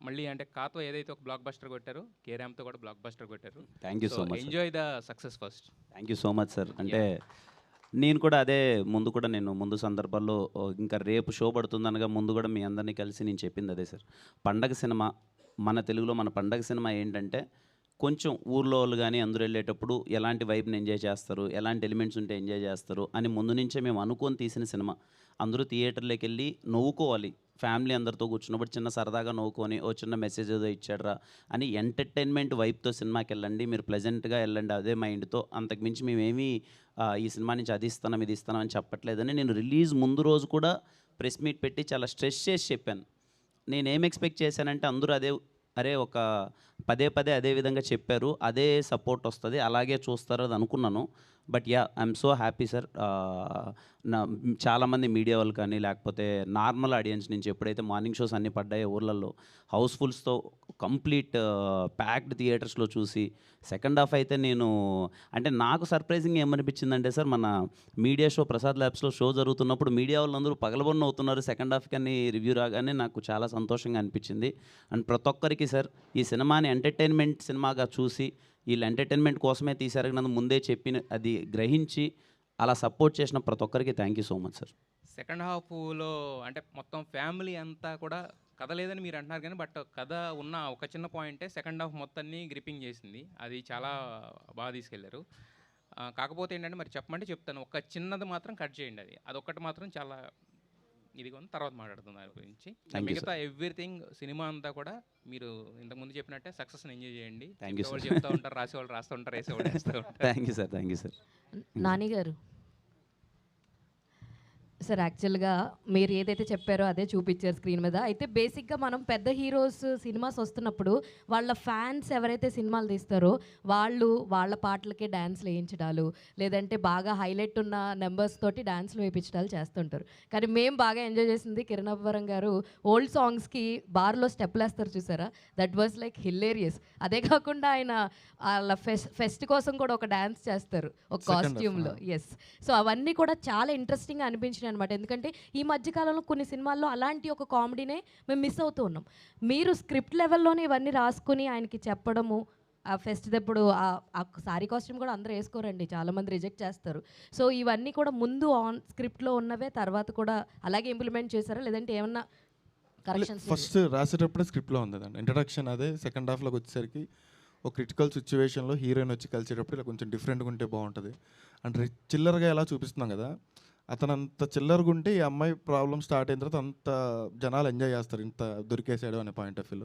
మళ్ళీ అంటే కాతో ఏదైతే ఒక బ్లాక్ బస్టర్ కొట్టారో కేరామ్తో కూడా బ్లాక్ బస్టర్ కొట్టారు. Thank you so much. Enjoy the success first. Thank you so much sir. అంటే నేను కూడా అదే ముందు సందర్భాల్లో ఇంకా రేపు షో పడుతుందనగా ముందు కూడా మీ అందరినీ కలిసి నేను చెప్పింది అదే సార్. పండగ సినిమా మన తెలుగులో మన పండగ సినిమా ఏంటంటే కొంచెం ఊర్లో వాళ్ళు కానీ అందరూ వెళ్ళేటప్పుడు ఎలాంటి వైబ్ని ఎంజాయ్ చేస్తారు, ఎలాంటి ఎలిమెంట్స్ ఉంటే ఎంజాయ్ చేస్తారు అని ముందు నుంచే మేము అనుకొని తీసిన సినిమా. అందరూ థియేటర్లోకి వెళ్ళి నవ్వుకోవాలి, ఫ్యామిలీ అందరితో కూర్చున్నప్పుడు చిన్న సరదాగా నవ్వుకొని ఓ చిన్న మెసేజ్ ఏదో ఇచ్చాడ్రా అని ఎంటర్టైన్మెంట్ వైబ్తో సినిమాకి వెళ్ళండి, మీరు ప్లెజెంట్గా వెళ్ళండి అదే మైండ్తో. అంతకుమించి మేమేమీ ఈ సినిమా నుంచి అది ఇస్తున్నాం ఇది ఇస్తున్నాం అని చెప్పట్లేదని నేను రిలీజ్ ముందు రోజు కూడా ప్రెస్ మీట్ పెట్టి చాలా స్ట్రెస్ చేసి చెప్పాను. నేనేం ఎక్స్పెక్ట్ చేశానంటే అందరూ అరే ఒక పదే పదే అదే విధంగా చెప్పారు, అదే సపోర్ట్ వస్తుంది, అలాగే చూస్తారు అది అనుకున్నాను. But yeah, I'm so happy sir. నా చాలామంది మీడియా వాళ్ళు కానీ లేకపోతే నార్మల్ ఆడియన్స్ నుంచి ఎప్పుడైతే మార్నింగ్ షోస్ అన్నీ పడ్డాయో ఊర్లలో హౌస్ఫుల్స్తో కంప్లీట్ ప్యాక్డ్ థియేటర్స్లో చూసి సెకండ్ హాఫ్ అయితే నేను అంటే నాకు సర్ప్రైజింగ్ ఏమనిపించిందంటే సార్, మన మీడియా షో ప్రసాద్ ల్యాబ్స్లో షో జరుగుతున్నప్పుడు మీడియా వాళ్ళందరూ పగలబొన్న అవుతున్నారు సెకండ్ హాఫ్ కానీ రివ్యూ రాగానే నాకు చాలా సంతోషంగా అనిపించింది. అండ్ ప్రతి ఒక్కరికి సార్ ఈ సినిమాని ఎంటర్టైన్మెంట్ సినిమాగా చూసి వీళ్ళు ఎంటర్టైన్మెంట్ కోసమే తీశారు నన్ను ముందే చెప్పిన అది గ్రహించి అలా సపోర్ట్ చేసిన ప్రతి ఒక్కరికి thank you so much sir. Second హాఫ్లో అంటే మొత్తం ఫ్యామిలీ అంతా కూడా కథ లేదని మీరు అంటున్నారు కానీ బట్ కథ ఉన్న ఒక చిన్న పాయింటే సెకండ్ హాఫ్ మొత్తాన్ని గ్రిప్పింగ్ చేసింది. అది చాలా బాగా తీసుకెళ్లారు. కాకపోతే ఏంటంటే మరి చెప్పమంటే చెప్తాను, ఒక చిన్నది మాత్రం కట్ చేయండి. అదొక్కటి మాత్రం చాలా ఇది కొన్ని తర్వాత మాట్లాడుతుంది దాని గురించి. మిగతా ఎవ్రీథింగ్ సినిమా అంతా కూడా మీరు ఇంతకుముందు చెప్పినట్టే సక్సెస్ని ఎంజాయ్ చేయండి. చెప్పేవాళ్ళు చెప్తూ ఉంటారు, రాసేవాళ్ళు రాస్తూ ఉంటారు, వేసేవాళ్ళు వేస్తూ ఉంటారు. Thank you sir. Thank you sir. Nani గారు సార్, యాక్చువల్గా మీరు ఏదైతే చెప్పారో అదే చూపించారు స్క్రీన్ మీద. అయితే బేసిక్గా మనం పెద్ద హీరోస్ సినిమాస్ వస్తున్నప్పుడు వాళ్ళ ఫ్యాన్స్ ఎవరైతే సినిమాలు తీస్తారో వాళ్ళ పాటలకే డ్యాన్స్లు వేయించడాలు, లేదంటే బాగా హైలైట్ ఉన్న నెంబర్స్ తోటి డ్యాన్స్లు వేయించడాలు చేస్తుంటారు. కానీ మేము బాగా ఎంజాయ్ చేసింది కిరణ్ అబ్బవరం గారు ఓల్డ్ సాంగ్స్కి బార్లో స్టెప్లు వేస్తారు చూసారా, దట్ వాజ్ లైక్ హిల్లేరియస్. అదే కాకుండా ఆయన వాళ్ళ ఫెస్ట్ కోసం కూడా ఒక డ్యాన్స్ చేస్తారు ఒక కాస్ట్యూమ్లో. ఎస్, సో అవన్నీ కూడా చాలా ఇంట్రెస్టింగ్గా అనిపించినాయి అనమాట. ఎందుకంటే ఈ మధ్యకాలంలో కొన్ని సినిమాల్లో అలాంటి ఒక కామెడీనే మేము మిస్ అవుతూ ఉన్నాం. మీరు స్క్రిప్ట్ లెవెల్లోనే ఇవన్నీ రాసుకుని ఆయనకి చెప్పడము, ఆ ఫెస్ట్దప్పుడు ఆ సారీ కాస్ట్యూమ్ కూడా అందరూ వేసుకోరండి, చాలామంది రిజెక్ట్ చేస్తారు. సో ఇవన్నీ కూడా ముందు ఆన్ స్క్రిప్ట్లో ఉన్నవే తర్వాత కూడా అలాగే ఇంప్లిమెంట్ చేశారా, లేదంటే ఏమన్నా కరెక్షన్స్? ఫస్ట్ రాసేటప్పుడే స్క్రిప్ట్లో ఉంది అండి, ఇంట్రడక్షన్ అదే. సెకండ్ హాఫ్లోకి వచ్చేసరికి ఒక క్రిటికల్ సిచ్యువేషన్లో హీరోయిన్ వచ్చి కలిసేటప్పుడు ఇలా కొంచెం డిఫరెంట్గా ఉంటే బాగుంటుంది అంటే చిల్లరగా ఎలా చూపిస్తున్నాం కదా, అతను అంత చిల్లరగా ఉంటే ఈ అమ్మాయి ప్రాబ్లం స్టార్ట్ అయిన తర్వాత అంత జనాలు ఎంజాయ్ చేస్తారు ఇంత దొరికేసాడు అనే పాయింట్ ఆఫ్ వ్యూలో.